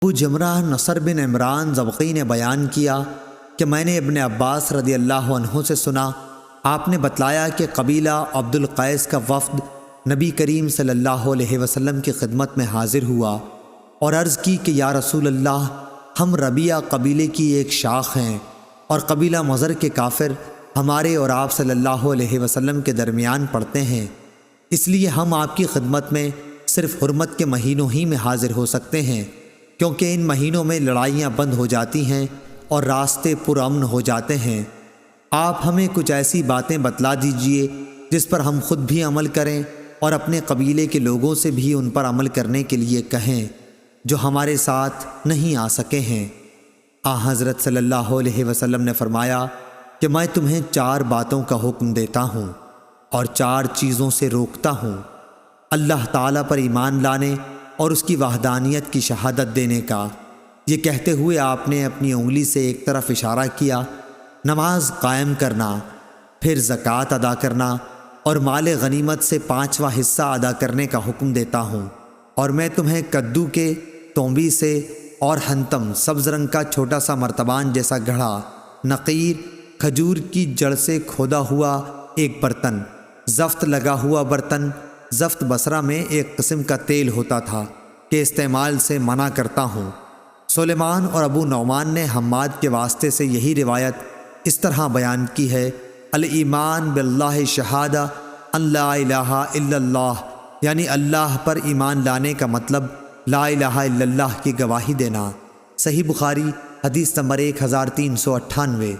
ابو جمرہ نصر بن عمران زبقی نے بیان کیا کہ میں نے ابن عباس رضی اللہ عنہ سے سنا، آپ نے بتلایا کہ قبیلہ عبد القیس کا وفد نبی کریم صلی اللہ علیہ وسلم کی خدمت میں حاضر ہوا اور عرض کی کہ یا رسول اللہ، ہم ربیہ قبیلے کی ایک شاخ ہیں اور قبیلہ مضر کے کافر ہمارے اور آپ صلی اللہ علیہ وسلم کے درمیان پڑتے ہیں، اس لیے ہم آپ کی خدمت میں صرف حرمت کے مہینوں ہی میں حاضر ہو سکتے ہیں، کیونکہ ان مہینوں میں لڑائیاں بند ہو جاتی ہیں اور راستے پرامن ہو جاتے ہیں۔ آپ ہمیں کچھ ایسی باتیں بتلا دیجئے جس پر ہم خود بھی عمل کریں اور اپنے قبیلے کے لوگوں سے بھی ان پر عمل کرنے کے لیے کہیں جو ہمارے ساتھ نہیں آ سکے ہیں۔ حضرت صلی اللہ علیہ وسلم نے فرمایا کہ میں تمہیں 4 باتوں کا حکم دیتا ہوں اور 4 چیزوں سے روکتا ہوں: اللہ تعالیٰ پر ایمان لانے اور اس کی وحدانیت کی شہادت دینے کا۔ یہ کہتے ہوئے آپ نے اپنی انگلی سے ایک طرف اشارہ کیا۔ نماز قائم کرنا، پھر زکوٰۃ ادا کرنا اور مال غنیمت سے 5واں حصہ ادا کرنے کا حکم دیتا ہوں، اور میں تمہیں کدو کے تومبی سے اور ہنتم سبز رنگ کا چھوٹا سا مرتبان جیسا گھڑا، نقیر کھجور کی جڑ سے کھودا ہوا ایک برتن، زفت لگا ہوا برتن، زفت بصرہ میں ایک قسم کا تیل ہوتا تھا، کے استعمال سے منع کرتا ہوں۔ سلیمان اور ابو نعمان نے حماد کے واسطے سے یہی روایت اس طرح بیان کی ہے: الایمان باللہ شہادہ ان لا الہ الا اللہ، یعنی اللہ پر ایمان لانے کا مطلب لا الہ الا اللہ کی گواہی دینا۔ صحیح بخاری حدیث نمبر 1398۔